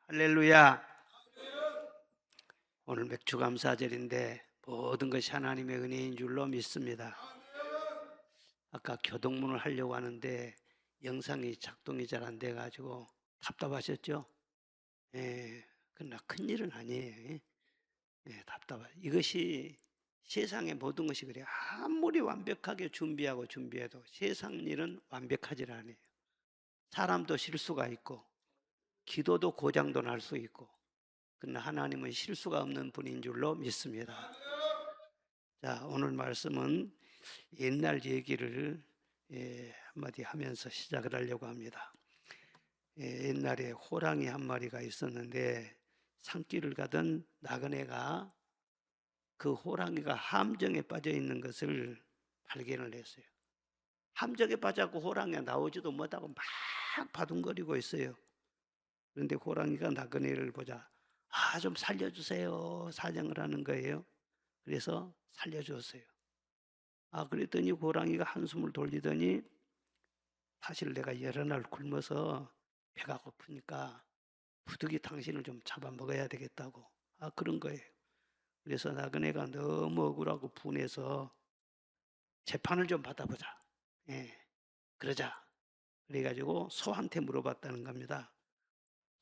할렐루야. 오늘 맥주감사절인데 모든 것이 하나님의 은혜인 줄로 믿습니다. 아까 교동문을 하려고 하는데 영상이 작동이 잘 안 돼가지고 답답하셨죠? 예, 그러나 큰일은 아니에요. 예, 답답해. 이것이 세상의 모든 것이 그래요. 아무리 완벽하게 준비해도 세상 일은 완벽하지 않아요. 사람도 실수가 있고 기도도 고장도 날 수 있고, 그러나 하나님은 실수가 없는 분인 줄로 믿습니다. 자, 오늘 말씀은 옛날 얘기를 한마디 하면서 시작을 하려고 합니다. 옛날에 호랑이 한 마리가 있었는데 산길을 가던 나그네가 그 호랑이가 함정에 빠져 있는 것을 발견을 했어요. 함정에 빠져서 호랑이가 나오지도 못하고 막 바둥거리고 있어요. 그런데 호랑이가 나그네를 보자, 좀 살려주세요 사정을 하는 거예요. 그래서 살려줬어요. 그랬더니 호랑이가 한숨을 돌리더니, 사실 내가 여러 날 굶어서 배가 고프니까 부득이 당신을 좀 잡아먹어야 되겠다고. 그런 거예요. 그래서 나그네가 너무 억울하고 분해서 재판을 좀 받아보자. 예, 그러자. 그래가지고 소한테 물어봤다는 겁니다.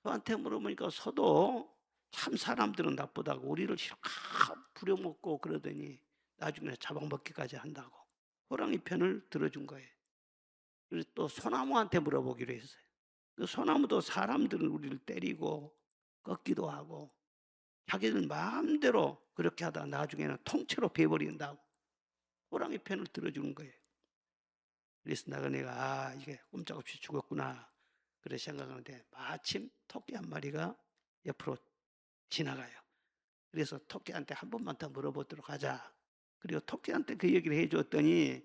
소한테 물어보니까 소도 참 사람들은 나쁘다고 우리를 실컷 부려먹고 그러더니 나중에 잡아먹기까지 한다고 호랑이 편을 들어준 거예요. 그리고 또 소나무한테 물어보기로 했어요. 그 소나무도 사람들은 우리를 때리고 꺾기도 하고 자기들 마음대로 그렇게 하다가 나중에는 통째로 베버린다고 호랑이 편을 들어주는 거예요. 그래서 나그네가 이게 꼼짝없이 죽었구나 그래 생각하는데 마침 토끼 한 마리가 옆으로 지나가요. 그래서 토끼한테 한 번만 더 물어보도록 하자. 그리고 토끼한테 그 얘기를 해줬더니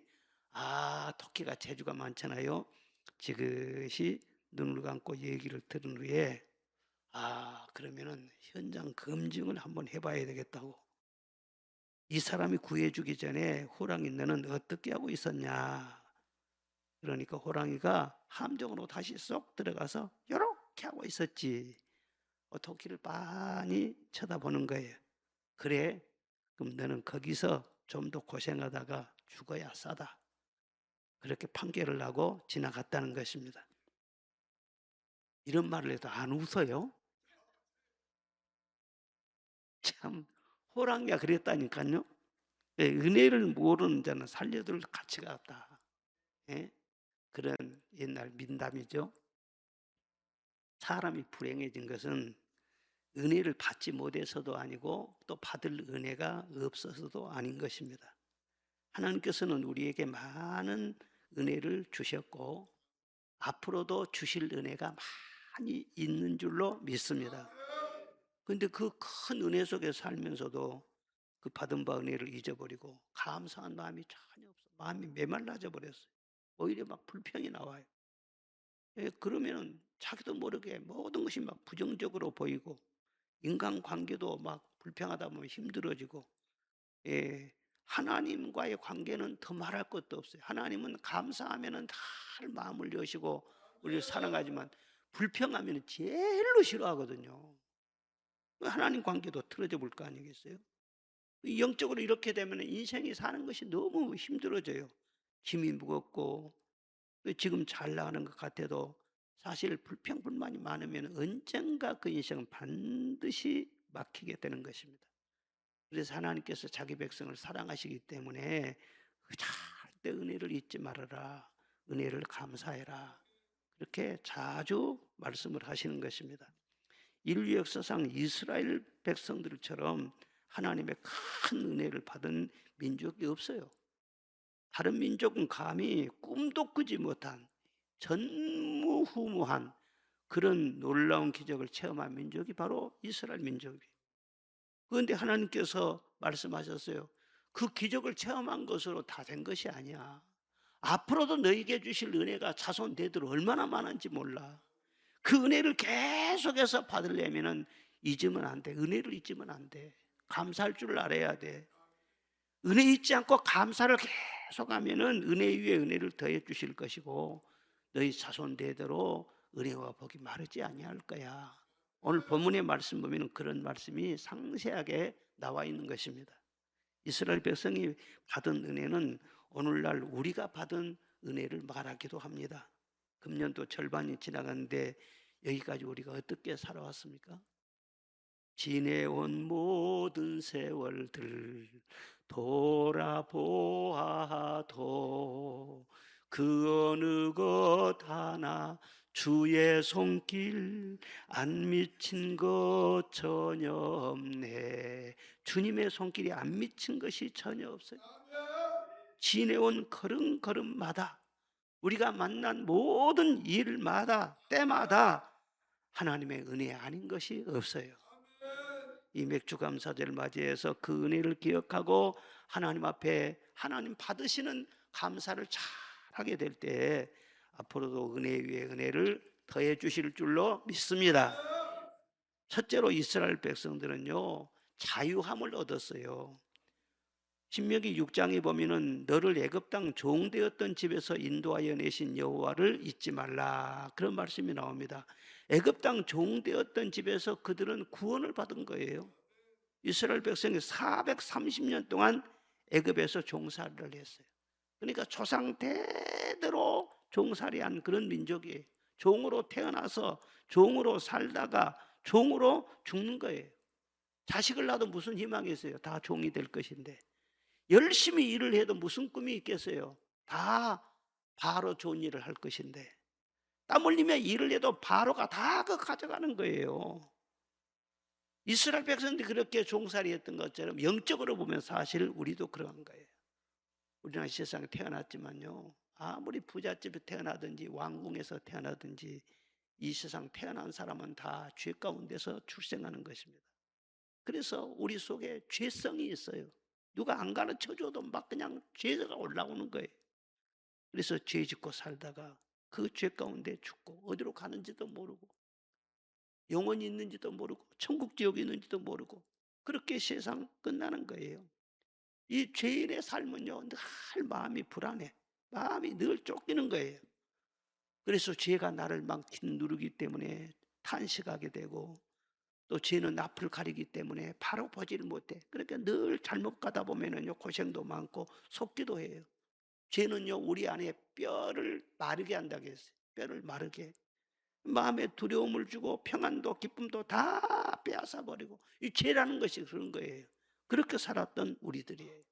토끼가 재주가 많잖아요. 지그시 눈을 감고 얘기를 들은 후에 그러면은 현장 검증을 한번 해봐야 되겠다고. 이 사람이 구해주기 전에 호랑이 너는 어떻게 하고 있었냐. 그러니까 호랑이가 함정으로 다시 쏙 들어가서 요렇게 하고 있었지. 토끼를 빤히 쳐다보는 거예요. 그래, 그럼 너는 거기서 좀 더 고생하다가 죽어야 싸다. 그렇게 판결을 하고 지나갔다는 것입니다. 이런 말을 해도 안 웃어요? 참, 호랑이가 그랬다니까요. 은혜를 모르는 자는 살려둘 가치가 없다. 예? 그런 옛날 민담이죠. 사람이 불행해진 것은 은혜를 받지 못해서도 아니고 또 받을 은혜가 없어서도 아닌 것입니다. 하나님께서는 우리에게 많은 은혜를 주셨고 앞으로도 주실 은혜가 많이 있는 줄로 믿습니다. 그런데 그 큰 은혜 속에 살면서도 그 받은 바 은혜를 잊어버리고 감사한 마음이 전혀 없어. 마음이 메말라져 버렸어요. 오히려 막 불평이 나와요. 그러면은 자기도 모르게 모든 것이 막 부정적으로 보이고 인간관계도 막 불평하다 보면 힘들어지고, 하나님과의 관계는 더 말할 것도 없어요. 하나님은 감사하면은 다 마음을 여시고 우리를 사랑하지만 불평하면 제일로 싫어하거든요. 하나님 관계도 틀어져 볼 거 아니겠어요? 영적으로 이렇게 되면 인생이 사는 것이 너무 힘들어져요. 짐이 무겁고 지금 잘 나가는 것 같아도 사실 불평 불만이 많으면 언젠가 그 인생은 반드시 막히게 되는 것입니다. 그래서 하나님께서 자기 백성을 사랑하시기 때문에 절대 은혜를 잊지 말아라. 은혜를 감사해라. 그렇게 자주 말씀을 하시는 것입니다. 인류 역사상 이스라엘 백성들처럼 하나님의 큰 은혜를 받은 민족이 없어요. 다른 민족은 감히 꿈도 꾸지 못한 전무후무한 그런 놀라운 기적을 체험한 민족이 바로 이스라엘 민족이에요. 그런데 하나님께서 말씀하셨어요. 그 기적을 체험한 것으로 다 된 것이 아니야. 앞으로도 너에게 주실 은혜가 자손 대대로 얼마나 많은지 몰라. 그 은혜를 계속해서 받으려면 잊으면 안 돼. 은혜를 잊으면 안 돼. 감사할 줄 알아야 돼. 은혜 잊지 않고 감사를 계속하면은 은혜 위에 은혜를 더해 주실 것이고 너희 자손 대대로 은혜와 복이 마르지 아니할 거야. 오늘 본문의 말씀 보면 그런 말씀이 상세하게 나와 있는 것입니다. 이스라엘 백성이 받은 은혜는 오늘날 우리가 받은 은혜를 말하기도 합니다. 금년도 절반이 지나갔는데 여기까지 우리가 어떻게 살아왔습니까? 지내온 모든 세월들 돌아보아도 그 어느 것 하나 주의 손길 안 미친 것 전혀 없네. 주님의 손길이 안 미친 것이 전혀 없어요. 지내온 걸음걸음마다 우리가 만난 모든 일마다 때마다 하나님의 은혜 아닌 것이 없어요. 이 맥주감사절을 맞이해서 그 은혜를 기억하고 하나님 앞에 하나님 받으시는 감사를 잘 하게 될 때 앞으로도 은혜 위에 은혜를 더해 주실 줄로 믿습니다. 첫째로 이스라엘 백성들은요 자유함을 얻었어요. 신명기 6장에 보면은 너를 애굽 땅 종되었던 집에서 인도하여 내신 여호와를 잊지 말라 그런 말씀이 나옵니다. 애굽 땅 종되었던 집에서 그들은 구원을 받은 거예요. 이스라엘 백성이 430년 동안 애굽에서 종살이를 했어요. 그러니까 조상 대대로 종살이한 그런 민족이에요. 종으로 태어나서 종으로 살다가 종으로 죽는 거예요. 자식을 낳아도 무슨 희망이 있어요? 다 종이 될 것인데. 열심히 일을 해도 무슨 꿈이 있겠어요? 다 바로 좋은 일을 할 것인데. 땀 흘리며 일을 해도 바로가 다 그 가져가는 거예요. 이스라엘 백성들이 그렇게 종살이 했던 것처럼 영적으로 보면 사실 우리도 그런 거예요. 우리는 세상에 태어났지만요 아무리 부잣집에 태어나든지 왕궁에서 태어나든지 이 세상 태어난 사람은 다 죄 가운데서 출생하는 것입니다. 그래서 우리 속에 죄성이 있어요. 누가 안 가르쳐줘도 막 그냥 죄가 올라오는 거예요. 그래서 죄 짓고 살다가 그 죄 가운데 죽고 어디로 가는지도 모르고 영원히 있는지도 모르고 천국 지옥이 있는지도 모르고 그렇게 세상 끝나는 거예요. 이 죄인의 삶은요 늘 마음이 불안해. 마음이 늘 쫓기는 거예요. 그래서 죄가 나를 막 짓누르기 때문에 탄식하게 되고 또 죄는 앞을 가리기 때문에 바로 보지를 못해. 그러니까 늘 잘못 가다 보면은요 고생도 많고 속기도 해요. 죄는요 우리 안에 뼈를 마르게 한다고 했어요. 뼈를 마르게. 마음에 두려움을 주고 평안도 기쁨도 다 빼앗아 버리고 이 죄라는 것이 그런 거예요. 그렇게 살았던 우리들이에요.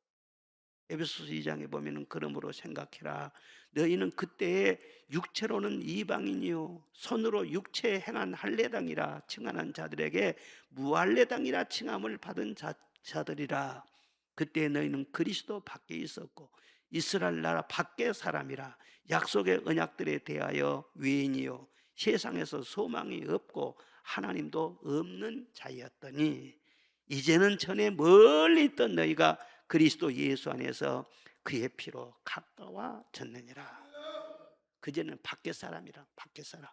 에베소서 2장에 보면은 그러므로 생각해라. 너희는 그때에 육체로는 이방인이요 손으로 육체에 행한 할례당이라 칭하는 자들에게 무할례당이라 칭함을 받은 자들이라. 그때 너희는 그리스도 밖에 있었고 이스라엘 나라 밖의 사람이라. 약속의 언약들에 대하여 외인이요 세상에서 소망이 없고 하나님도 없는 자였더니 이제는 전에 멀리 있던 너희가 그리스도 예수 안에서 그의 피로 가까워졌느니라. 그전에는 밖의 사람이라 밖의 사람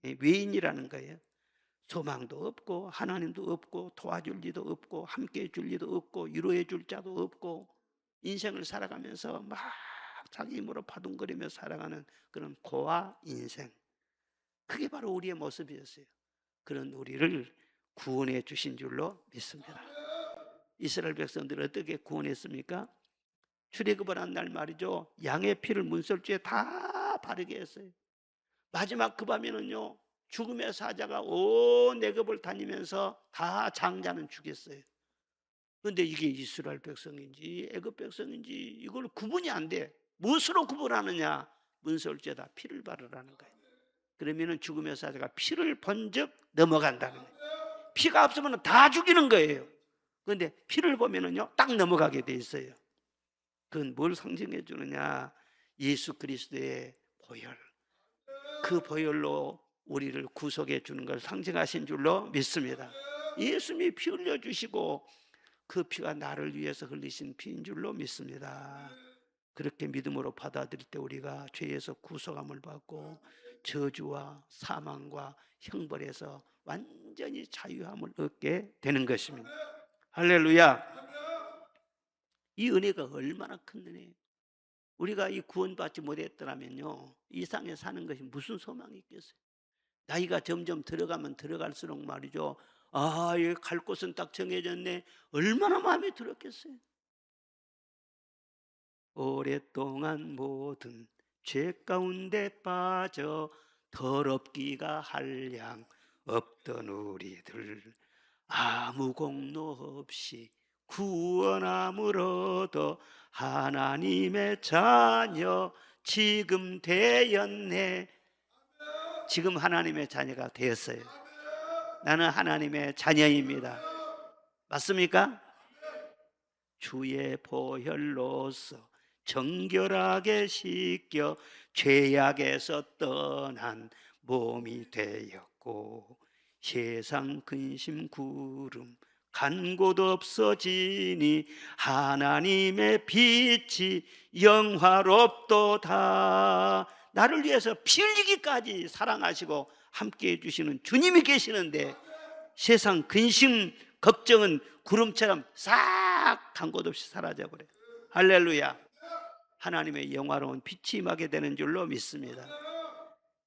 외인이라는 거예요. 소망도 없고 하나님도 없고 도와줄 리도 없고 함께해 줄 리도 없고 위로해 줄 자도 없고 인생을 살아가면서 막 자기 힘으로 바둥거리며 살아가는 그런 고아 인생. 그게 바로 우리의 모습이었어요. 그런 우리를 구원해 주신 줄로 믿습니다. 이스라엘 백성들을 어떻게 구원했습니까? 출애굽을 한 날 말이죠 양의 피를 문설주에 다 바르게 했어요. 마지막 그 밤에는요 죽음의 사자가 온 애굽을 다니면서 다 장자는 죽였어요. 그런데 이게 이스라엘 백성인지 애굽 백성인지 이걸 구분이 안 돼. 무엇으로 구분하느냐? 문설주에다 피를 바르라는 거예요. 그러면은 죽음의 사자가 피를 번쩍 넘어간다는 거예요. 피가 없으면 다 죽이는 거예요. 그런데 피를 보면은요 딱 넘어가게 돼 있어요. 그건 뭘 상징해 주느냐? 예수 그리스도의 보혈. 그 보혈로 우리를 구속해 주는 걸 상징하신 줄로 믿습니다. 예수님이 피 흘려 주시고 그 피가 나를 위해서 흘리신 피인 줄로 믿습니다. 그렇게 믿음으로 받아들일 때 우리가 죄에서 구속함을 받고 저주와 사망과 형벌에서 완전히 자유함을 얻게 되는 것입니다. 할렐루야. 이 은혜가 얼마나 큰 은혜예요. 우리가 이 구원받지 못했더라면요 이 땅에 사는 것이 무슨 소망이 있겠어요. 나이가 점점 들어가면 들어갈수록 말이죠. 아, 여기 갈 곳은 딱 정해졌네. 얼마나 마음이 들었겠어요. 오랫동안 모든 죄 가운데 빠져 더럽기가 한량 없던 우리들, 아무 공로 없이 구원함을 얻어 하나님의 자녀 지금 되었네. 지금 하나님의 자녀가 되었어요. 나는 하나님의 자녀입니다. 맞습니까? 주의 보혈로서 정결하게 씻겨 죄악에서 떠난 몸이 되었고, 세상 근심 구름 간 곳 없어지니 하나님의 빛이 영화롭도다. 나를 위해서 피 흘리기까지 사랑하시고 함께 해주시는 주님이 계시는데, 세상 근심 걱정은 구름처럼 싹 간 곳 없이 사라져 버려요. 할렐루야. 하나님의 영화로운 빛이 임하게 되는 줄로 믿습니다.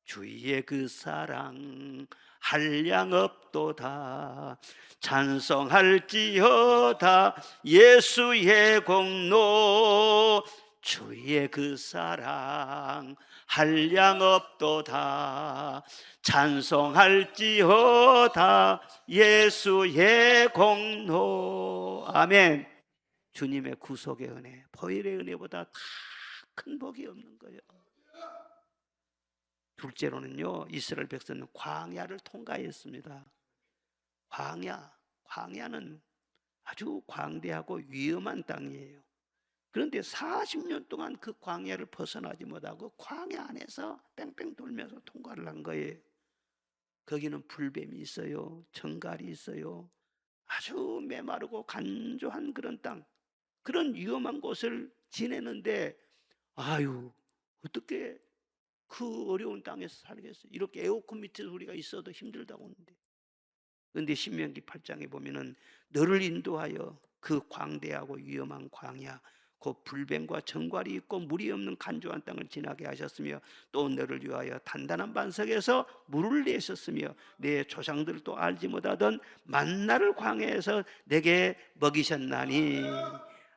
주의 그 사랑 한량 없도다. 찬송할지어다 예수의 공로. 주의 그 사랑 한량 없도다. 찬송할지어다 예수의 공로. 아멘. 주님의 구속의 은혜, 보혈의 은혜보다 다 큰 복이 없는 거예요. 둘째로는요, 이스라엘 백성은 광야를 통과했습니다. 광야는 아주 광대하고 위험한 땅이에요. 그런데 40년 동안 그 광야를 벗어나지 못하고 광야 안에서 뺑뺑 돌면서 통과를 한 거예요. 거기는 불뱀이 있어요. 정갈이 있어요. 아주 메마르고 간조한 그런 땅, 그런 위험한 곳을 지내는데, 아유, 어떻게 그 어려운 땅에서 살겠어요? 이렇게 에어컨 밑에서 우리가 있어도 힘들다고 하는데. 그런데 신명기 8장에 보면은 너를 인도하여 그 광대하고 위험한 광야, 그 불뱀과 정갈이 있고 물이 없는 간조한 땅을 지나게 하셨으며, 또 너를 위하여 단단한 반석에서 물을 내셨으며 내 조상들도 알지 못하던 만나를 광야에서 내게 먹이셨나니.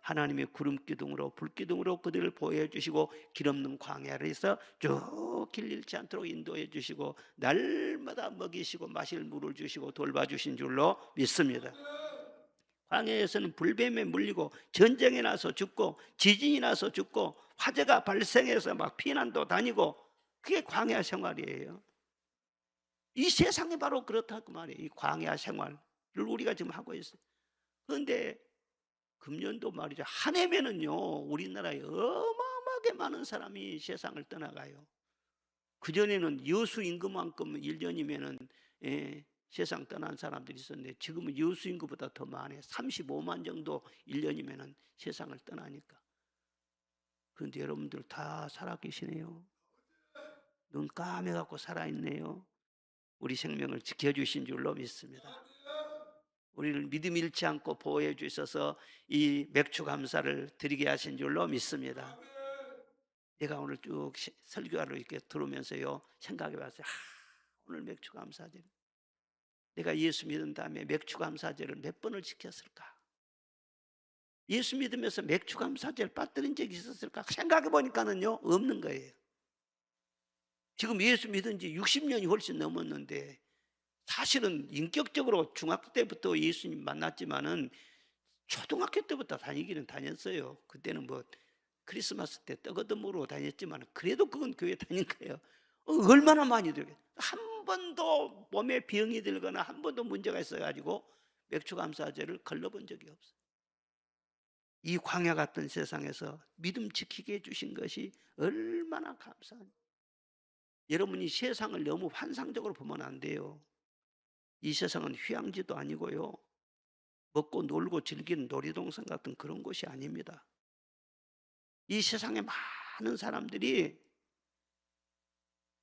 하나님의 구름 기둥으로 불 기둥으로 그들을 보호해 주시고 길 없는 광야에서 쭉 길 잃지 않도록 인도해 주시고 날마다 먹이시고 마실 물을 주시고 돌봐주신 줄로 믿습니다. 광야에서는 불뱀에 물리고 전쟁에 나서 죽고 지진이 나서 죽고 화재가 발생해서 막 피난도 다니고, 그게 광야 생활이에요. 이 세상이 바로 그렇다고 말이에요. 이 광야 생활을 우리가 지금 하고 있어요. 그런데 금년도 말이죠, 한 해면은요 우리나라에 어마어마하게 많은 사람이 세상을 떠나가요. 그전에는 여수 임금만큼 1년이면은 세상 떠난 사람들이 있었는데, 지금은 여수 임금보다 더 많아요. 35만 정도 1년이면은 세상을 떠나니까. 그런데 여러분들 다 살아계시네요. 눈 까매갖고 살아있네요. 우리 생명을 지켜주신 줄로 믿습니다. 우리를 믿음 잃지 않고 보호해 주셔서 이 맥주 감사를 드리게 하신 줄로 믿습니다. 내가 오늘 쭉 설교하러 이렇게 들어오면서요 생각해 봤어요. 오늘 맥주 감사절, 내가 예수 믿은 다음에 맥주 감사절을 몇 번을 지켰을까? 예수 믿으면서 맥주 감사절 빠뜨린 적이 있었을까? 생각해 보니까는요 없는 거예요. 지금 예수 믿은 지 60년이 훨씬 넘었는데, 사실은 인격적으로 중학교 때부터 예수님 만났지만은 초등학교 때부터 다니기는 다녔어요. 그때는 뭐 크리스마스 때 떡어듬으로 다녔지만 그래도 그건 교회 다닌 거예요. 얼마나 많이 들게. 한 번도 몸에 병이 들거나 한 번도 문제가 있어가지고 맥주 감사제를 걸러본 적이 없어요. 이 광야 같은 세상에서 믿음 지키게 해주신 것이 얼마나 감사한지. 여러분이 세상을 너무 환상적으로 보면 안 돼요. 이 세상은 휴양지도 아니고요, 먹고 놀고 즐기는 놀이동산 같은 그런 곳이 아닙니다. 이 세상에 많은 사람들이,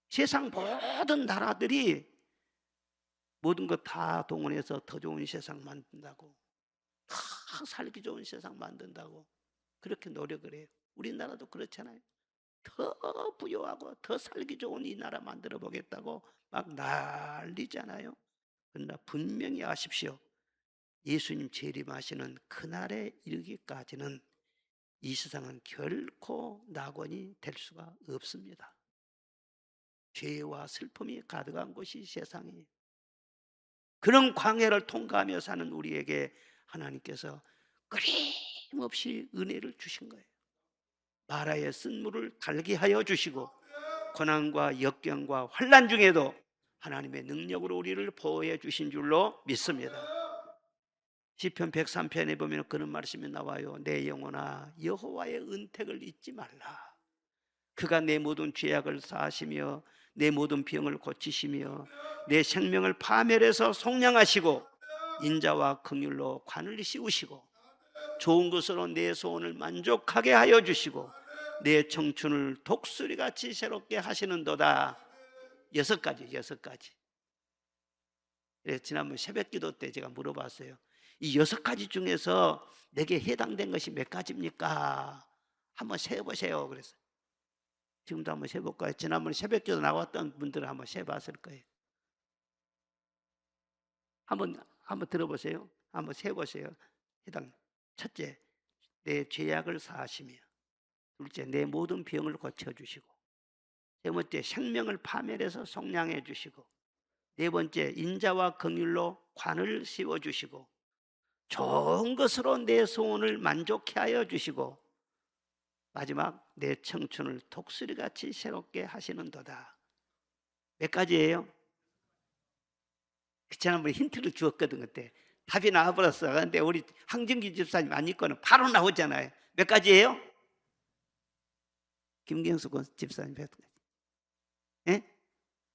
세상 모든 나라들이 모든 것 다 동원해서 더 좋은 세상 만든다고, 더 살기 좋은 세상 만든다고 그렇게 노력을 해요. 우리나라도 그렇잖아요. 더 부유하고 더 살기 좋은 이 나라 만들어 보겠다고 막 난리잖아요. 그러나 분명히 아십시오. 예수님 재림하시는 그날에 이르기까지는 이 세상은 결코 낙원이 될 수가 없습니다. 죄와 슬픔이 가득한 곳이 세상이에요. 그런 광야를 통과하며 사는 우리에게 하나님께서 끊임없이 은혜를 주신 거예요. 마라의 쓴물을 달게 하여 주시고 고난과 역경과 환난 중에도 하나님의 능력으로 우리를 보호해 주신 줄로 믿습니다. 시편 103편에 보면 그런 말씀이 나와요. 내 영혼아 여호와의 은택을 잊지 말라. 그가 내 모든 죄악을 사하시며 내 모든 병을 고치시며 내 생명을 파멸해서 속량하시고 인자와 긍휼로 관을 씌우시고 좋은 것으로 내 소원을 만족하게 하여 주시고 내 청춘을 독수리같이 새롭게 하시는도다. 6가지. 그래서 지난번 새벽기도 때 제가 물어봤어요. 이 6가지 중에서 내게 해당된 것이 몇 가지입니까? 한번 세보세요. 그래서 지금도 한번 세볼까요? 지난번 새벽기도 나왔던 분들은 한번 세봤을 거예요. 한번 들어보세요. 한번 세보세요. 해당. 첫째, 내 죄악을 사하시며, 둘째, 내 모든 병을 고쳐주시고, 세 번째, 생명을 파멸해서 속량해 주시고, 네 번째, 인자와 긍휼로 관을 씌워주시고, 좋은 것으로 내 소원을 만족해 하여 주시고, 마지막 내 청춘을 독수리같이 새롭게 하시는도다. 몇 가지예요? 지난번에 힌트를 주었거든. 그때 답이 나와버렸어. 그런데 우리 황정기 집사님 안 읽고는 바로 나오잖아요. 몇 가지예요? 김경수 집사님 몇 가지? 예?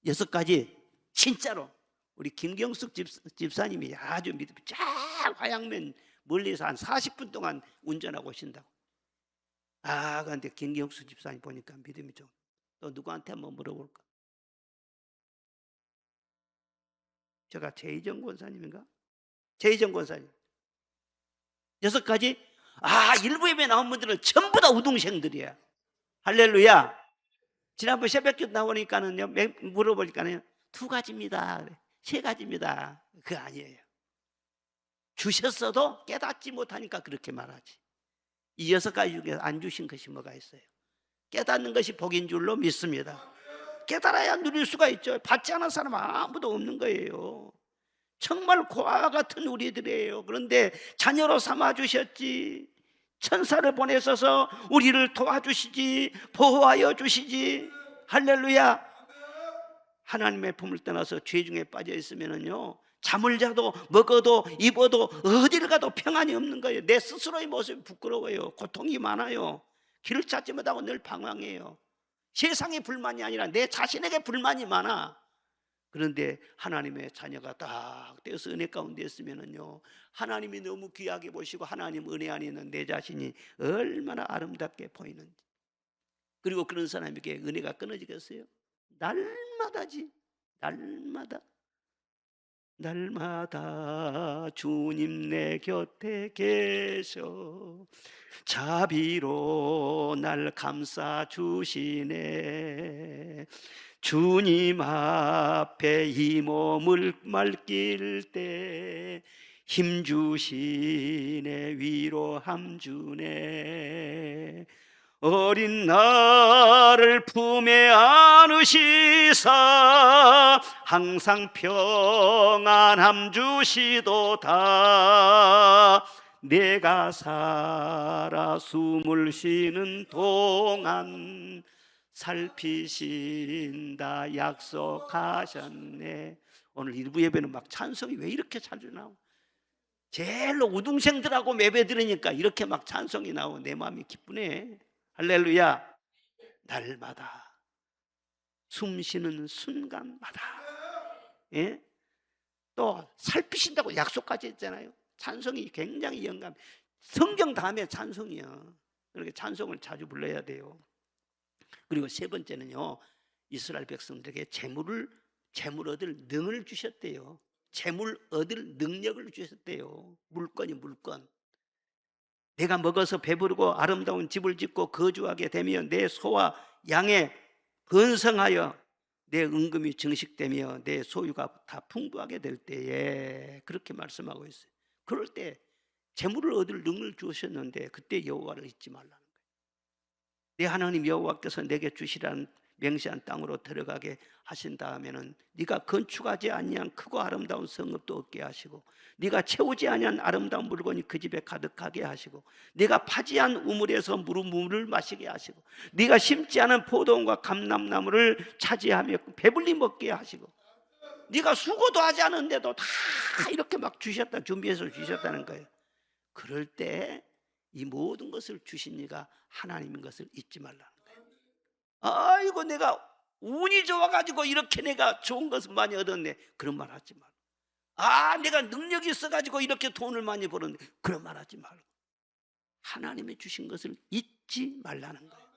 6가지. 진짜로 우리 김경숙 집사님이 아주 믿음이 쫙 화양면 멀리서 한 40분 동안 운전하고 오신다고. 아, 그런데 김경숙 집사님 보니까 믿음이 좀. 또 누구한테 한번 물어볼까? 제가 최희정 권사님인가? 최희정 권사님. 6가지? 아, 일부 예배 나온 분들은 전부 다 우등생들이야. 할렐루야. 지난번 새벽기도 나오니까는요, 물어보니까는 2가지입니다. 3가지입니다. 그거 아니에요. 주셨어도 깨닫지 못하니까 그렇게 말하지. 이 6가지 중에 안 주신 것이 뭐가 있어요? 깨닫는 것이 복인 줄로 믿습니다. 깨달아야 누릴 수가 있죠. 받지 않은 사람은 아무도 없는 거예요. 정말 고아와 같은 우리들이에요. 그런데 자녀로 삼아주셨지, 천사를 보내셔서 우리를 도와주시지, 보호하여 주시지. 할렐루야. 하나님의 품을 떠나서 죄 중에 빠져 있으면요, 잠을 자도 먹어도 입어도 어디를 가도 평안이 없는 거예요. 내 스스로의 모습이 부끄러워요. 고통이 많아요. 길을 찾지 못하고 늘 방황해요. 세상에 불만이 아니라 내 자신에게 불만이 많아. 그런데 하나님의 자녀가 딱 되어서 은혜 가운데 있으면요, 하나님이 너무 귀하게 보시고 하나님 은혜 안에 있는 내 자신이 얼마나 아름답게 보이는지. 그리고 그런 사람에게 은혜가 끊어지겠어요? 날마다지. 날마다 주님 내 곁에 계셔 자비로 날 감싸 주시네. 주님 앞에 이 몸을 맡길 때 힘 주시네. 위로함 주네. 어린 나를 품에 안으시사 항상 평안함 주시도다. 내가 살아 숨을 쉬는 동안 살피신다 약속하셨네. 오늘 일부 예배는 막 찬송이 왜 이렇게 자주 나오? 제일로 우등생들하고 예배 드리니까 이렇게 막 찬송이 나오고 내 마음이 기쁘네. 할렐루야. 날마다 숨 쉬는 순간마다, 예? 또 살피신다고 약속까지 했잖아요. 찬송이 굉장히 영감. 성경 다음에 찬송이야. 그렇게 찬송을 자주 불러야 돼요. 그리고 세 번째는요, 이스라엘 백성들에게 재물 얻을 능을 주셨대요. 재물 얻을 능력을 주셨대요. 물건이 물건. 내가 먹어서 배부르고 아름다운 집을 짓고 거주하게 되면 내 소와 양에 번성하여 내 은금이 증식되며 내 소유가 다 풍부하게 될 때에, 그렇게 말씀하고 있어요. 그럴 때 재물을 얻을 능력을 주셨는데 그때 여호와를 잊지 말라는 거예요. 내 하나님 여호와께서 내게 주시라는 맹세한 땅으로 들어가게 하신 다음에는 네가 건축하지 아니한 크고 아름다운 성읍도 얻게 하시고, 네가 채우지 아니한 아름다운 물건이 그 집에 가득하게 하시고, 네가 파지 않은 우물에서 물을 마시게 하시고, 네가 심지 않은 포도원과 감람나무를 차지하며 배불리 먹게 하시고, 네가 수고도 하지 않은데도 다 이렇게 막 주셨다, 준비해서 주셨다는 거예요. 그럴 때 이 모든 것을 주신 네가 하나님인 것을 잊지 말라는 거예요. 아이고 내가 운이 좋아가지고 이렇게 내가 좋은 것을 많이 얻었네, 그런 말 하지 말고. 아 내가 능력이 있어가지고 이렇게 돈을 많이 벌었네, 그런 말 하지 말고 하나님이 주신 것을 잊지 말라는 거예요.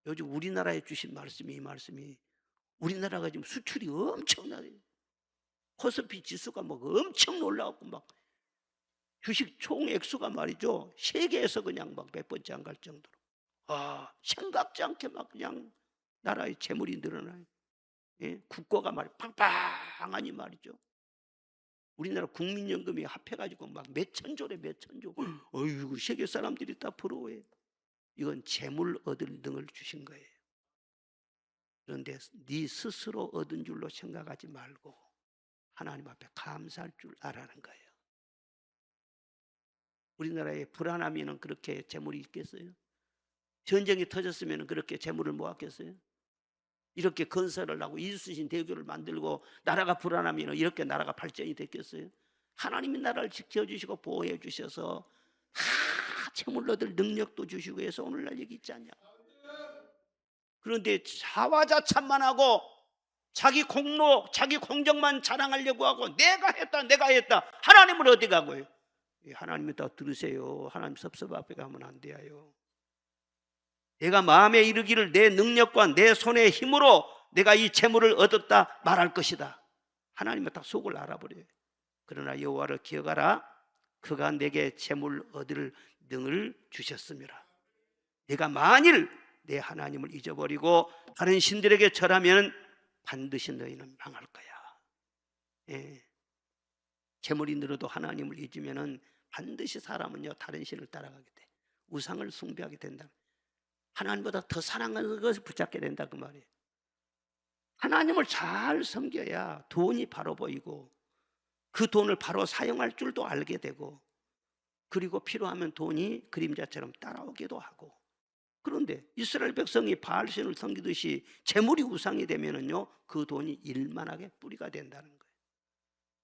요즘 우리나라에 주신 말씀이, 이 말씀이, 우리나라가 지금 수출이 엄청나요. 코스피 지수가 막 엄청 올라가고 막 주식 총 액수가 말이죠, 세계에서 그냥 막 몇 번째 안 갈 정도로, 생각지 않게 막 그냥 나라의 재물이 늘어나요. 예? 국고가 말이 팡팡하니 말이죠. 우리나라 국민연금이 합해가지고 막 몇천조래, 몇천조. 어이구, 세계 사람들이 다 부러워해. 이건 재물 얻을 능을 주신 거예요. 그런데 네 스스로 얻은 줄로 생각하지 말고 하나님 앞에 감사할 줄 알아는 거예요. 우리나라에 불안하면 그렇게 재물이 있겠어요? 전쟁이 터졌으면 그렇게 재물을 모았겠어요? 이렇게 건설을 하고 이수신 대교를 만들고 나라가 불안하면 이렇게 나라가 발전이 됐겠어요? 하나님이 나라를 지켜주시고 보호해 주셔서 재물 얻을 능력도 주시고 해서 오늘날 여기 있지 않냐. 그런데 자화자찬만 하고 자기 공로, 자기 공적만 자랑하려고 하고 내가 했다 하나님을 어디 가고요? 하나님이 다 들으세요. 하나님 섭섭하게 가면 안 돼요. 내가 마음에 이르기를 내 능력과 내 손의 힘으로 내가 이 재물을 얻었다 말할 것이다. 하나님은 딱 속을 알아버려요. 그러나 여호와를 기억하라. 그가 내게 재물 얻을 능을 주셨습니다. 내가 만일 내 하나님을 잊어버리고 다른 신들에게 절하면 반드시 너희는 망할 거야. 예. 재물이 늘어도 하나님을 잊으면 반드시 사람은요 다른 신을 따라가게 돼. 우상을 숭배하게 된다. 하나님보다 더 사랑하는 것을 붙잡게 된다 그 말이에요. 하나님을 잘 섬겨야 돈이 바로 보이고 그 돈을 바로 사용할 줄도 알게 되고, 그리고 필요하면 돈이 그림자처럼 따라오기도 하고. 그런데 이스라엘 백성이 바알신을 섬기듯이 재물이 우상이 되면은요 그 돈이 일만하게 뿌리가 된다는 거예요.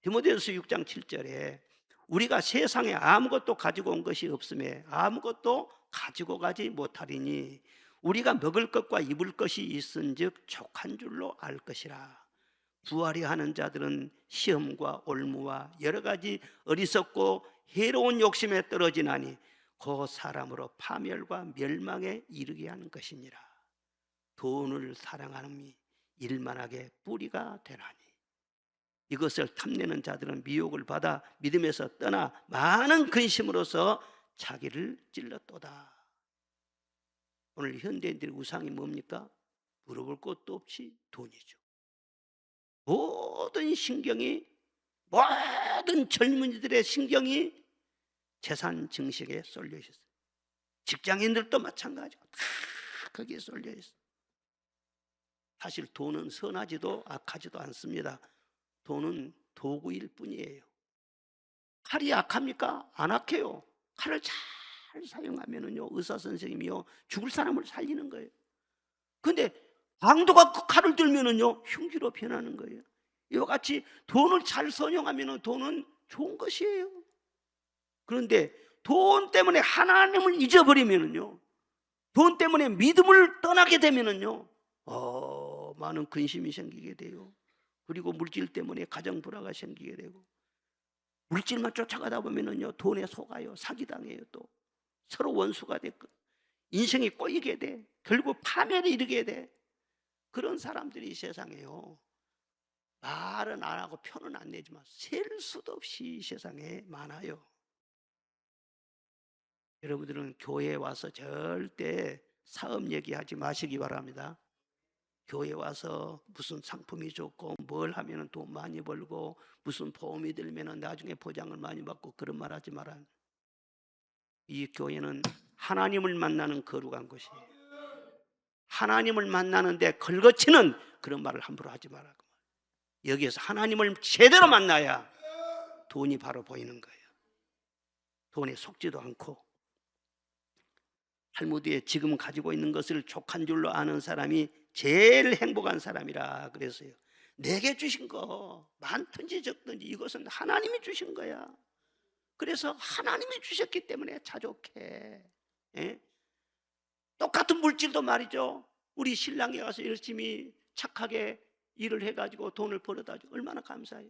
디모데후서 6장 7절에 우리가 세상에 아무것도 가지고 온 것이 없음에 아무것도 가지고 가지 못하리니 우리가 먹을 것과 입을 것이 있은즉 족한 줄로 알 것이라. 부하려 하는 자들은 시험과 올무와 여러 가지 어리석고 해로운 욕심에 떨어지나니 그 사람으로 파멸과 멸망에 이르게 하는 것이니라. 돈을 사랑하는 일만하게 뿌리가 되나니 이것을 탐내는 자들은 미혹을 받아 믿음에서 떠나 많은 근심으로서 자기를 찔렀도다. 오늘 현대인들의 우상이 뭡니까? 물어볼 것도 없이 돈이죠. 모든 신경이, 모든 젊은이들의 신경이 재산 증식에 쏠려 있었어요. 직장인들도 마찬가지고 다 거기에 쏠려 있어요. 사실 돈은 선하지도 악하지도 않습니다. 돈은 도구일 뿐이에요. 칼이 악합니까? 안 악해요. 칼을 잘 사용하면은요 의사 선생님이요 죽을 사람을 살리는 거예요. 근데 강도가 그 칼을 들면은요 흉기로 변하는 거예요. 이와 같이 돈을 잘 선용하면은 돈은 좋은 것이에요. 그런데 돈 때문에 하나님을 잊어버리면은요, 돈 때문에 믿음을 떠나게 되면은요 많은 근심이 생기게 돼요. 그리고 물질 때문에 가정 불화가 생기게 되고, 물질만 쫓아가다 보면은요 돈에 속아요. 사기당해요. 또 서로 원수가 되고 인생이 꼬이게 돼. 결국 파멸에 이르게 돼. 그런 사람들이 세상에요 말은 안 하고 표는 안 내지만 셀 수도 없이 세상에 많아요. 여러분들은 교회에 와서 절대 사업 얘기하지 마시기 바랍니다. 교회 와서 무슨 상품이 좋고 뭘 하면 돈 많이 벌고 무슨 보험이 들면 나중에 보장을 많이 받고 그런 말 하지 마라. 이 교회는 하나님을 만나는 거룩한 곳이에요. 하나님을 만나는데 걸거치는 그런 말을 함부로 하지 마라. 여기에서 하나님을 제대로 만나야 돈이 바로 보이는 거예요. 돈에 속지도 않고. 탈무드에 지금 가지고 있는 것을 족한 줄로 아는 사람이 제일 행복한 사람이라 그랬어요. 내게 주신 거 많든지 적든지 이것은 하나님이 주신 거야. 그래서 하나님이 주셨기 때문에 자족해. 예? 똑같은 물질도 말이죠. 우리 신랑이 와서 열심히 착하게 일을 해가지고 돈을 벌어다 줘. 얼마나 감사해요.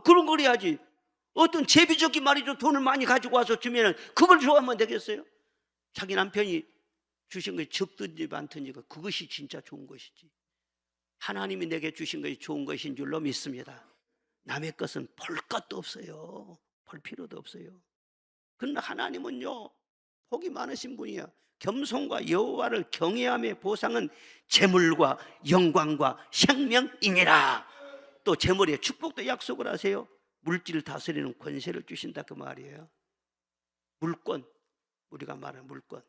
그런 걸 해야지. 어떤 제비적인 말이죠. 돈을 많이 가지고 와서 주면 그걸 좋아하면 되겠어요? 자기 남편이 주신 것이 적든지 많든지 그것이 진짜 좋은 것이지. 하나님이 내게 주신 것이 좋은 것인 줄로 믿습니다. 남의 것은 볼 것도 없어요. 볼 필요도 없어요. 그러나 하나님은요, 복이 많으신 분이야. 겸손과 여호와를 경외함의 보상은 재물과 영광과 생명이니라. 또 재물에 축복도 약속을 하세요. 물질을 다스리는 권세를 주신다 그 말이에요. 물권, 우리가 말하는 물권,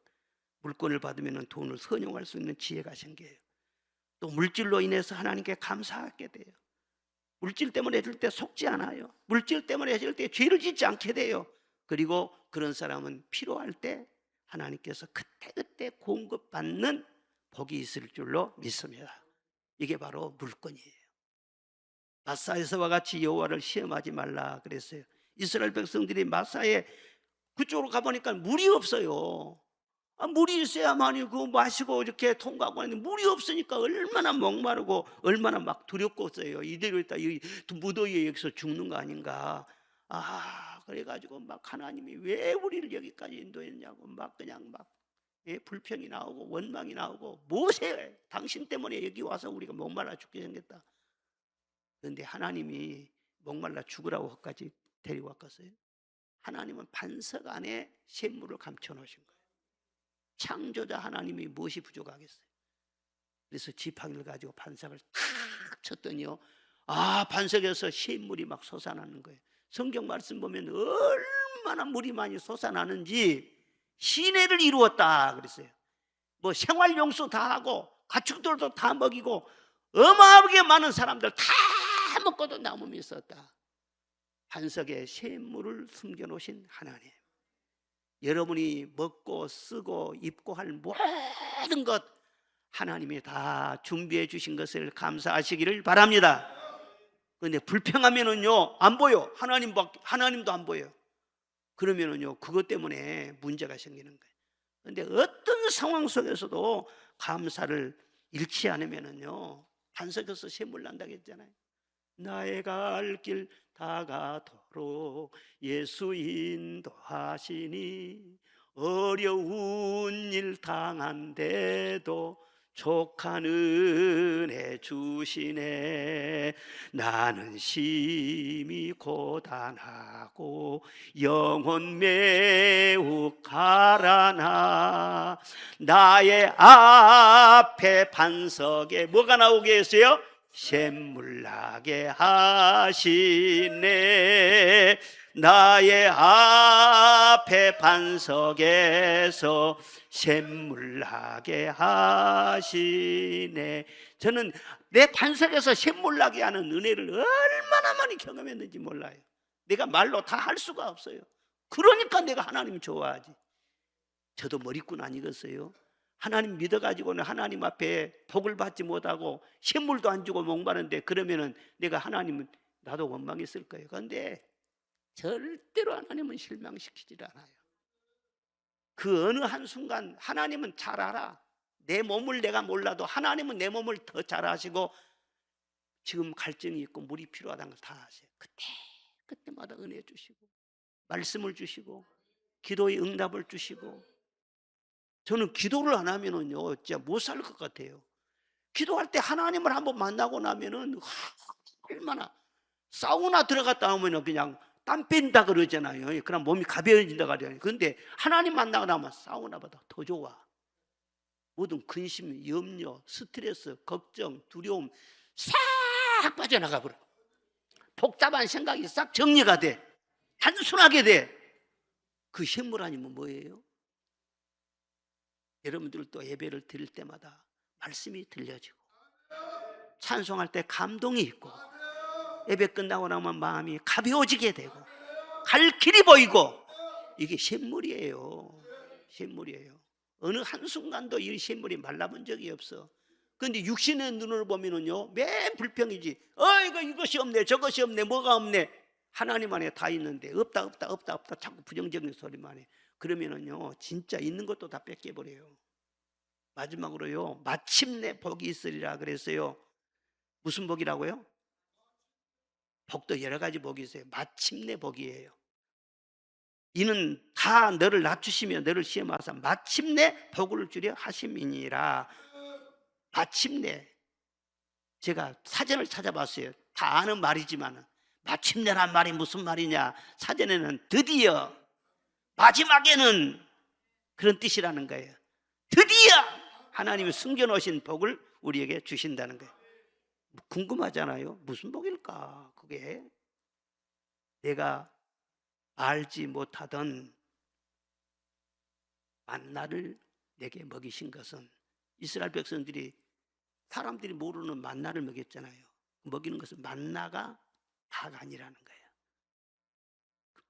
물권을 받으면 돈을 선용할 수 있는 지혜가 생겨요. 또 물질로 인해서 하나님께 감사하게 돼요. 물질 때문에 해줄 때 속지 않아요. 물질 때문에 해줄 때 죄를 짓지 않게 돼요. 그리고 그런 사람은 필요할 때 하나님께서 그때그때 공급받는 복이 있을 줄로 믿습니다. 이게 바로 물권이에요. 마사에서와 같이 여호와를 시험하지 말라 그랬어요. 이스라엘 백성들이 마사에 그쪽으로 가보니까 물이 없어요. 물이 있어야만이 그 마시고 이렇게 통과하고 하는데 물이 없으니까 얼마나 목마르고 얼마나 막 두렵겠어요. 이대로 있다 이 무더위에 여기서 죽는 거 아닌가. 그래가지고 막 하나님이 왜 우리를 여기까지 인도했냐고 막 그냥 막 불평이 나오고 원망이 나오고 모세 당신 때문에 여기 와서 우리가 목말라 죽게 생겼다. 그런데 하나님이 목말라 죽으라고까지 데리고 왔겠어요? 하나님은 반석 안에 샘물을 감춰 놓으신 거예요. 창조자 하나님이 무엇이 부족하겠어요? 그래서 지팡이를 가지고 반석을 탁 쳤더니요, 반석에서 샘물이 막 솟아나는 거예요. 성경 말씀 보면 얼마나 물이 많이 솟아나는지 시내를 이루었다 그랬어요. 뭐 생활용수 다 하고 가축들도 다 먹이고 어마어마하게 많은 사람들 다 먹고도 남음이 있었다. 반석에 샘물을 숨겨놓으신 하나님, 여러분이 먹고 쓰고 입고 할 모든 것 하나님이 다 준비해 주신 것을 감사하시기를 바랍니다. 그런데 불평하면은요 안 보여. 하나님도 안 보여요. 그러면은요 그것 때문에 문제가 생기는 거예요. 그런데 어떤 상황 속에서도 감사를 잃지 않으면은요 반석에서 샘물 난다고 했잖아요. 나의 갈 길 다가도록 예수 인도하시니 어려운 일 당한데도 족한 은혜 주시네. 나는 심히 고단하고 영혼 매우 가라나 나의 앞에 반석에 뭐가 나오게 했어요? 샘물 나게 하시네. 나의 앞에 반석에서 샘물 나게 하시네. 저는 내 반석에서 샘물 나게 하는 은혜를 얼마나 많이 경험했는지 몰라요. 내가 말로 다 할 수가 없어요. 그러니까 내가 하나님 좋아하지. 저도 머리꾼 아니겠어요? 하나님 믿어가지고는 하나님 앞에 복을 받지 못하고 샘물도 안 주고 목마른데 그러면은 내가 하나님은 나도 원망했을 거예요. 그런데 절대로 하나님은 실망시키질 않아요. 그 어느 한순간 하나님은 잘 알아. 내 몸을 내가 몰라도 하나님은 내 몸을 더 잘 아시고 지금 갈증이 있고 물이 필요하다는 걸 다 아세요. 그때마다 은혜 주시고 말씀을 주시고 기도의 응답을 주시고. 저는 기도를 안 하면은요 진짜 못 살 것 같아요. 기도할 때 하나님을 한번 만나고 나면은 얼마나 사우나 들어갔다 오면은 그냥 땀 뺀다 그러잖아요. 그럼 몸이 가벼워진다 그러잖아요. 그런데 하나님 만나고 나면 사우나보다 더 좋아. 모든 근심, 염려, 스트레스, 걱정, 두려움 싹 빠져나가 버려. 복잡한 생각이 싹 정리가 돼. 단순하게 돼. 그 샘물 아니면 뭐예요? 여러분들도 예배를 드릴 때마다 말씀이 들려지고 찬송할 때 감동이 있고 예배 끝나고 나면 마음이 가벼워지게 되고 갈 길이 보이고 이게 샘물이에요. 샘물이에요. 어느 한순간도 이 샘물이 말라본 적이 없어. 그런데 육신의 눈으로 보면은요 맨 불평이지. 이것이 없네 저것이 없네 뭐가 없네. 하나님 안에 다 있는데 없다 자꾸 부정적인 소리만 해. 그러면은요 진짜 있는 것도 다 뺏겨버려요. 마지막으로요 마침내 복이 있으리라 그랬어요. 무슨 복이라고요? 복도 여러 가지 복이 있어요. 마침내 복이에요. 이는 다 너를 낮추시며 너를 시험하사 마침내 복을 주려 하심이니라. 마침내. 제가 사전을 찾아봤어요. 다 아는 말이지만 마침내란 말이 무슨 말이냐. 사전에는 드디어, 마지막에는 그런 뜻이라는 거예요. 드디어 하나님이 숨겨놓으신 복을 우리에게 주신다는 거예요. 궁금하잖아요. 무슨 복일까 그게. 내가 알지 못하던 만나를 내게 먹이신 것은, 이스라엘 백성들이 사람들이 모르는 만나를 먹였잖아요. 먹이는 것은 만나가 다가 아니라는 거예요.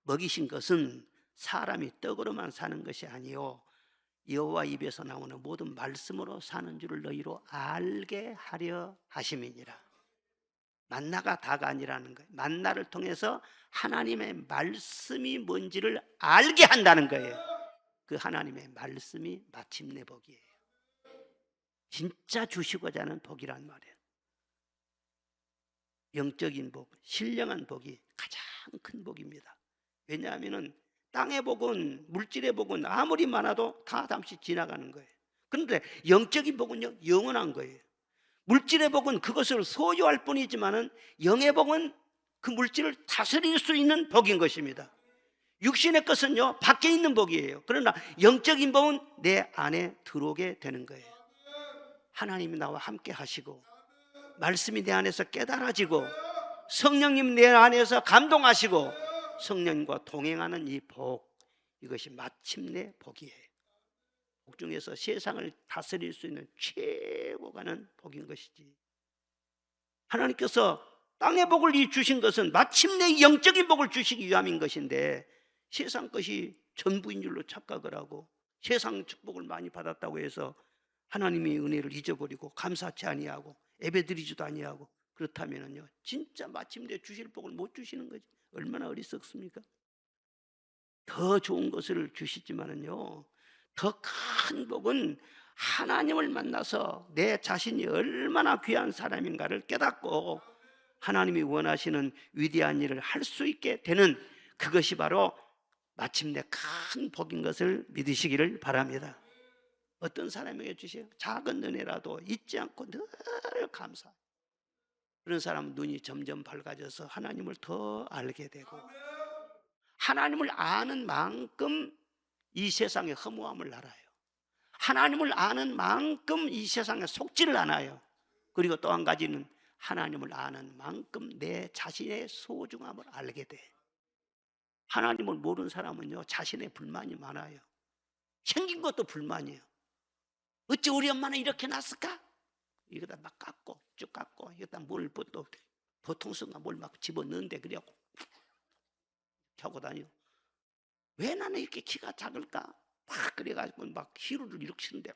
먹이신 것은 사람이 떡으로만 사는 것이 아니요 여호와 입에서 나오는 모든 말씀으로 사는 줄을 너희로 알게 하려 하심이니라. 만나가 다가 아니라는 거예요. 만나를 통해서 하나님의 말씀이 뭔지를 알게 한다는 거예요. 그 하나님의 말씀이 마침내 복이에요. 진짜 주시고자 하는 복이란 말이에요. 영적인 복, 신령한 복이 가장 큰 복입니다. 왜냐하면 땅의 복은, 물질의 복은 아무리 많아도 다 잠시 지나가는 거예요. 그런데 영적인 복은요 영원한 거예요. 물질의 복은 그것을 소유할 뿐이지만 영의 복은 그 물질을 다스릴 수 있는 복인 것입니다. 육신의 것은요 밖에 있는 복이에요. 그러나 영적인 복은 내 안에 들어오게 되는 거예요. 하나님이 나와 함께 하시고 말씀이 내 안에서 깨달아지고 성령님 내 안에서 감동하시고 성령과 동행하는 이 복, 이것이 마침내 복이에요. 복 중에서 세상을 다스릴 수 있는 최고가는 복인 것이지. 하나님께서 땅의 복을 주신 것은 마침내 영적인 복을 주시기 위함인 것인데, 세상 것이 전부인 줄로 착각을 하고 세상 축복을 많이 받았다고 해서 하나님의 은혜를 잊어버리고 감사치 아니하고 예배드리지도 아니하고, 그렇다면요 진짜 마침내 주실 복을 못 주시는 거지. 얼마나 어리석습니까? 더 좋은 것을 주시지만은요 더 큰 복은 하나님을 만나서 내 자신이 얼마나 귀한 사람인가를 깨닫고 하나님이 원하시는 위대한 일을 할 수 있게 되는, 그것이 바로 마침내 큰 복인 것을 믿으시기를 바랍니다. 어떤 사람에게 주세요? 작은 은혜라도 잊지 않고 늘 감사. 그런 사람은 눈이 점점 밝아져서 하나님을 더 알게 되고, 하나님을 아는 만큼 이 세상의 허무함을 알아요. 하나님을 아는 만큼 이 세상에 속지를 않아요. 그리고 또 한 가지는 하나님을 아는 만큼 내 자신의 소중함을 알게 돼. 하나님을 모르는 사람은요 자신의 불만이 많아요. 생긴 것도 불만이에요. 어찌 우리 엄마는 이렇게 났을까? 이거다 막 깎고 쭉 깎고 이거다 뭘 또 보통성가 뭘 막 집어넣는데 그래갖고 하고 다녀. 왜 나는 이렇게 키가 작을까? 막 그래가지고 막 희루를 이렇게 치는데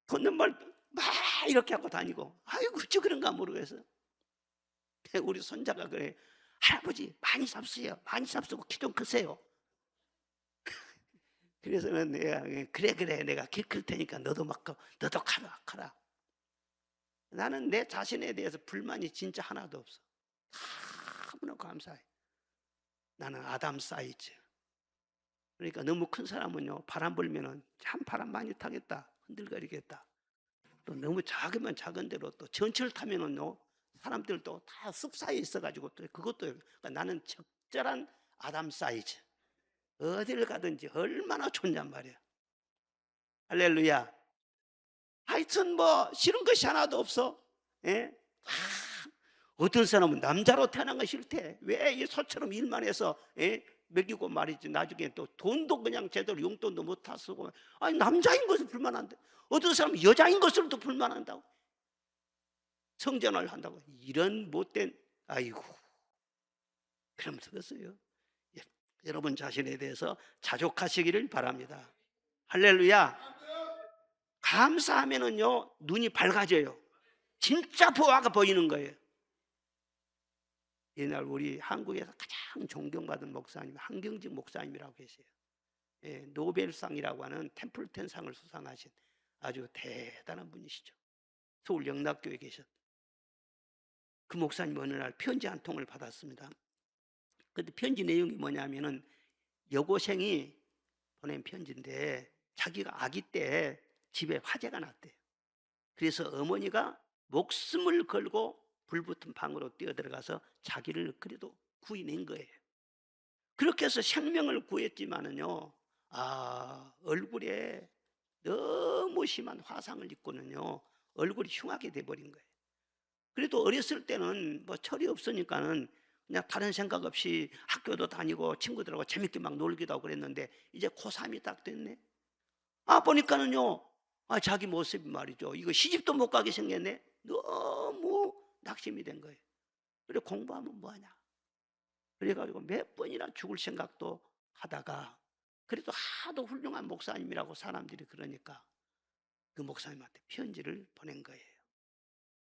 걷는 말 막 이렇게 하고 다니고, 아이고 어찌 그런가 모르겠어. 우리 손자가 그래, 할아버지 많이 잡수세요. 많이 잡수고 키 좀 크세요. 그래서는 내가 그래 내가 키 클 테니까 너도 가라. 나는 내 자신에 대해서 불만이 진짜 하나도 없어. 너무나 감사해. 나는 아담 사이즈. 그러니까 너무 큰 사람은요 바람 불면은 참 바람 많이 타겠다, 흔들거리겠다. 또 너무 작으면 작은 대로 또 전철 타면은요 사람들도 다 숲 사이에 있어가지고 또 그것도, 그러니까 나는 적절한 아담 사이즈. 어디를 가든지 얼마나 좋냔 말이야. 할렐루야. 하여튼 뭐 싫은 것이 하나도 없어. 예? 어떤 사람은 남자로 태어난 거 싫대. 왜 이 소처럼 일만 해서 먹이고 말이지. 나중에 또 돈도 그냥 제대로 용돈도 못 다 쓰고. 아니 남자인 것을 불만한데 어떤 사람은 여자인 것을도 불만한다고. 성전을 한다고. 이런 못된 아이고. 그럼 되겠어요. 여러분 자신에 대해서 자족하시기를 바랍니다. 할렐루야. 감사하면은요 눈이 밝아져요. 진짜 보아가 보이는 거예요. 옛날 우리 한국에서 가장 존경받은 목사님 한경직 목사님이라고 계세요. 노벨상이라고 하는 템플턴상을 수상하신 아주 대단한 분이시죠. 서울 영락교에 계셨. 그 목사님 어느 날 편지 한 통을 받았습니다. 근데 편지 내용이 뭐냐면은 여고생이 보낸 편지인데 자기가 아기 때 집에 화재가 났대요. 그래서 어머니가 목숨을 걸고 불붙은 방으로 뛰어들어가서 자기를 그래도 구해낸 거예요. 그렇게 해서 생명을 구했지만은요, 얼굴에 너무 심한 화상을 입고는요, 얼굴이 흉하게 돼버린 거예요. 그래도 어렸을 때는 뭐 철이 없으니까는 그냥 다른 생각 없이 학교도 다니고 친구들하고 재밌게 막 놀기도 하고 그랬는데 이제 고3이 딱 됐네. 보니까는요, 자기 모습이 말이죠. 이거 시집도 못 가게 생겼네. 너무 낙심이 된 거예요. 그래 공부하면 뭐하냐. 그래가지고 몇 번이나 죽을 생각도 하다가 그래도 하도 훌륭한 목사님이라고 사람들이 그러니까 그 목사님한테 편지를 보낸 거예요.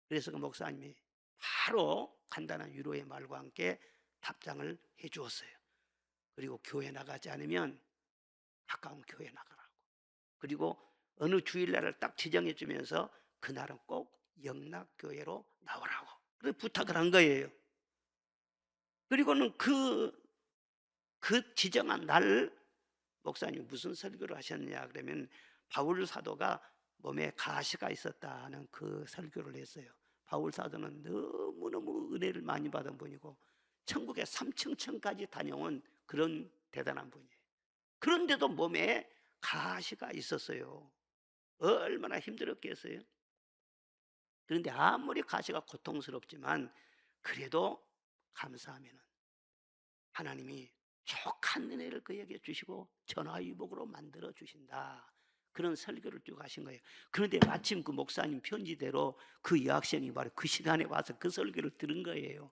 그래서 그 목사님이 바로 간단한 위로의 말과 함께 답장을 해 주었어요. 그리고 교회 나가지 않으면 가까운 교회 나가라고. 그리고 어느 주일날을 딱 지정해 주면서 그날은 꼭 영락교회로 나오라고 그렇게 부탁을 한 거예요. 그리고는 그 지정한 날 목사님이 무슨 설교를 하셨냐 그러면 바울 사도가 몸에 가시가 있었다는 그 설교를 했어요. 바울 사도는 너무너무 은혜를 많이 받은 분이고 천국의 3층까지 다녀온 그런 대단한 분이에요. 그런데도 몸에 가시가 있었어요. 얼마나 힘들었겠어요. 그런데 아무리 가시가 고통스럽지만 그래도 감사하면 하나님이 족한 은혜를 그에게 주시고 전화위복으로 만들어 주신다. 그런 설교를 쭉 하신 거예요. 그런데 마침 그 목사님 편지대로 그 여학생이 바로 그 시간에 와서 그 설교를 들은 거예요.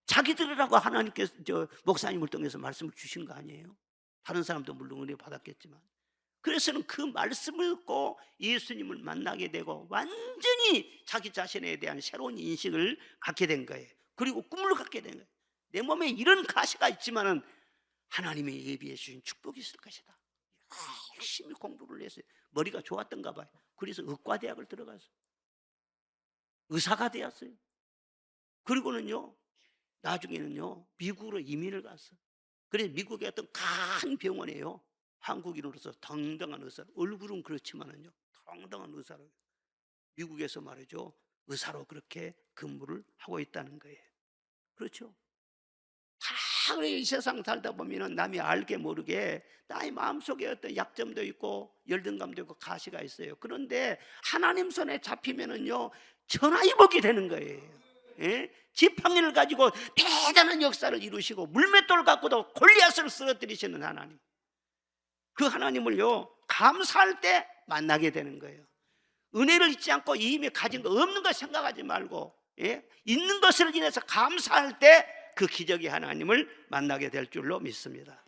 자기 들으라고 하나님께서 목사님을 통해서 말씀을 주신 거 아니에요? 다른 사람도 물론 은혜 받았겠지만. 그래서는 그 말씀을 듣고 예수님을 만나게 되고 완전히 자기 자신에 대한 새로운 인식을 갖게 된 거예요. 그리고 꿈을 갖게 된 거예요. 내 몸에 이런 가시가 있지만은 하나님이 예비해 주신 축복이 있을 것이다. 열심히 공부를 했어요. 머리가 좋았던가 봐요. 그래서 의과대학을 들어가서 의사가 되었어요. 그리고는요 나중에는요 미국으로 이민을 갔어. 그래서 미국의 어떤 큰 병원에요 한국인으로서 당당한 의사, 얼굴은 그렇지만은요 당당한 의사로 미국에서 말이죠 의사로 그렇게 근무를 하고 있다는 거예요. 그렇죠? 다 이 세상 살다 보면은 남이 알게 모르게 나의 마음속에 어떤 약점도 있고 열등감도 있고 가시가 있어요. 그런데 하나님 손에 잡히면은요 전화위복이 되는 거예요. 지팡이를 가지고 대단한 역사를 이루시고 물맷돌 갖고도 골리앗을 쓰러뜨리시는 하나님, 그 하나님을요 감사할 때 만나게 되는 거예요. 은혜를 잊지 않고 이미 가진 거 없는 거 생각하지 말고 있는 것을 인해서 감사할 때 그 기적의 하나님을 만나게 될 줄로 믿습니다.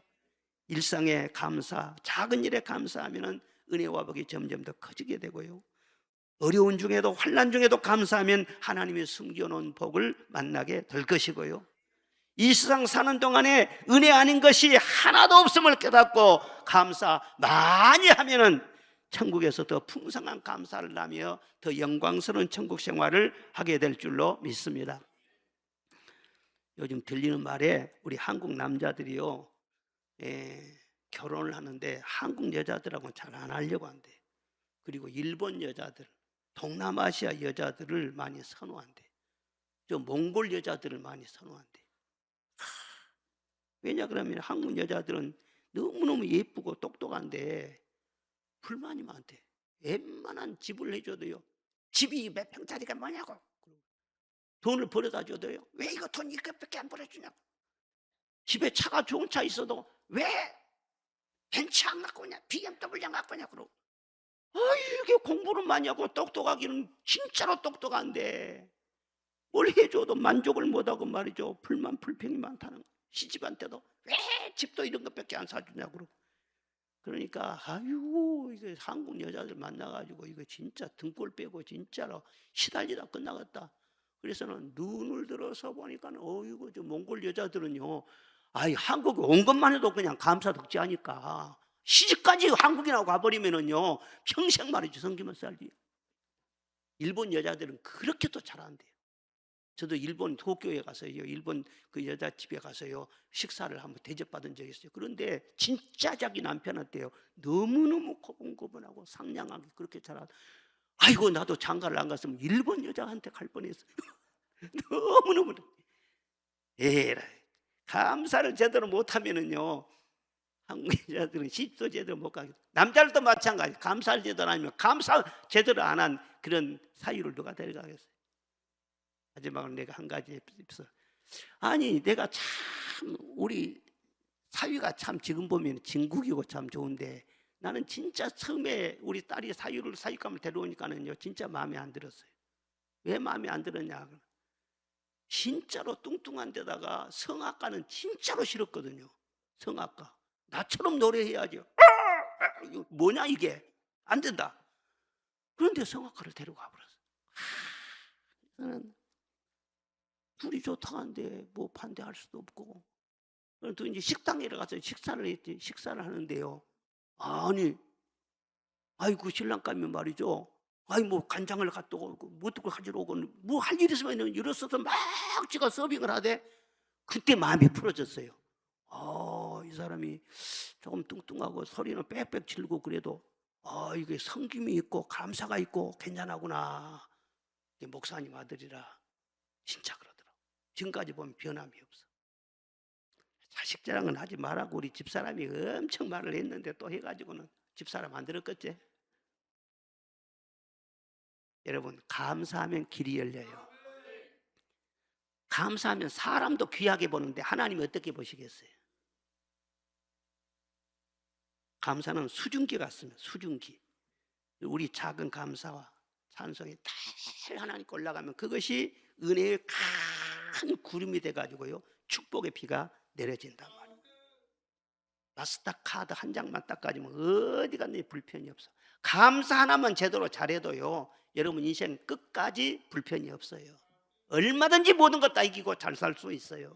일상의 감사, 작은 일에 감사하면 은혜와 복이 점점 더 커지게 되고요, 어려운 중에도 환난 중에도 감사하면 하나님이 숨겨놓은 복을 만나게 될 것이고요, 이 세상 사는 동안에 은혜 아닌 것이 하나도 없음을 깨닫고 감사 많이 하면은 천국에서 더 풍성한 감사를 하며 더 영광스러운 천국 생활을 하게 될 줄로 믿습니다. 요즘 들리는 말에 우리 한국 남자들이요 결혼을 하는데 한국 여자들하고는 잘 안 하려고 한대. 그리고 일본 여자들, 동남아시아 여자들을 많이 선호한대. 저 몽골 여자들을 많이 선호한대. 왜냐 그러면 한국 여자들은 너무너무 예쁘고 똑똑한데 불만이 많대. 웬만한 집을 해줘도요. 집이 몇 평짜리가 뭐냐고. 돈을 벌어다 줘도요. 왜 이거 돈 이것밖에 안 벌어주냐고. 집에 차가 좋은 차 있어도 왜 벤츠 안 갖고 오냐, BMW 안 갖고 오냐 그러고. 이게 공부를 많이 하고 똑똑하기는 진짜로 똑똑한데 뭘 해줘도 만족을 못하고 말이죠. 불만 불평이 많다는 거예요. 시집한테도 왜 집도 이런 것밖에 안 사주냐고 그러고. 그러니까 아유 이게 한국 여자들 만나가지고 이거 진짜 등골 빼고 진짜로 시달리다 끝나겠다. 그래서는 눈을 들어서 보니까 어이구 저 몽골 여자들은요, 한국에 온 것만 해도 그냥 감사덕지 하니까 시집까지 한국이나 가버리면은요 평생 말이죠 성기만 살지. 일본 여자들은 그렇게 또 잘한대요. 저도 일본 도쿄에 가서요, 일본 그 여자 집에 가서요 식사를 한번 대접받은 적이 있어요. 그런데 진짜 자기 남편한테요 너무너무 고분고분하고 상냥하게 그렇게 잘하고, 아이고 나도 장가를 안 갔으면 일본 여자한테 갈 뻔했어요. 너무너무. 에라, 감사를 제대로 못하면은요 한국 여자들은 시집도 제대로 못 가겠다. 남자들도 마찬가지. 감사를 제대로 안 하면, 감사 제대로 안 한 그런 사유를 누가 데려가겠어요. 마지막으로 내가 한 가지 있어. 아니 내가 참 우리 사위가 참 지금 보면 진국이고 참 좋은데 나는 진짜 처음에 우리 딸이 사위감을 데려오니까는요 진짜 마음에 안 들었어요. 왜 마음에 안 들었냐, 진짜로 뚱뚱한 데다가 성악가는 진짜로 싫었거든요. 성악가 나처럼 노래해야죠. 이거 뭐냐 이게 안 된다. 그런데 성악가를 데려가 버렸어요. 저는 둘이 좋다는데 뭐 반대할 수도 없고. 또 이제 식당에 가서 식사를 하는데요. 아이고 신랑감이 말이죠. 뭐 간장을 갖다 오고 뭐 어떻게 가지러 오고 뭐 할 일 있으면 일어서서 막 지가 서빙을 하대. 그때 마음이 풀어졌어요. 이 사람이 조금 뚱뚱하고 소리는 빽빽 지르고 그래도 이게 성김이 있고 감사가 있고 괜찮하구나. 목사님 아들이라 진짜 그러더라고. 지금까지 보면 변함이 없어. 자식 자랑은 하지 말라고 우리 집사람이 엄청 말을 했는데 또 해가지고는 집사람 안 들었겠지? 여러분 감사하면 길이 열려요. 감사하면 사람도 귀하게 보는데 하나님이 어떻게 보시겠어요? 감사는 수증기 같습니다. 수증기. 우리 작은 감사와 찬송이 달 하나님께 올라가면 그것이 은혜의 큰 구름이 돼가지고요 축복의 비가 내려진단 말이에요. 마스터카드 한 장만 딱 가지면 어디 갔니 불편이 없어. 감사 하나만 제대로 잘해도요 여러분 인생 끝까지 불편이 없어요. 얼마든지 모든 것 다 이기고 잘 살 수 있어요.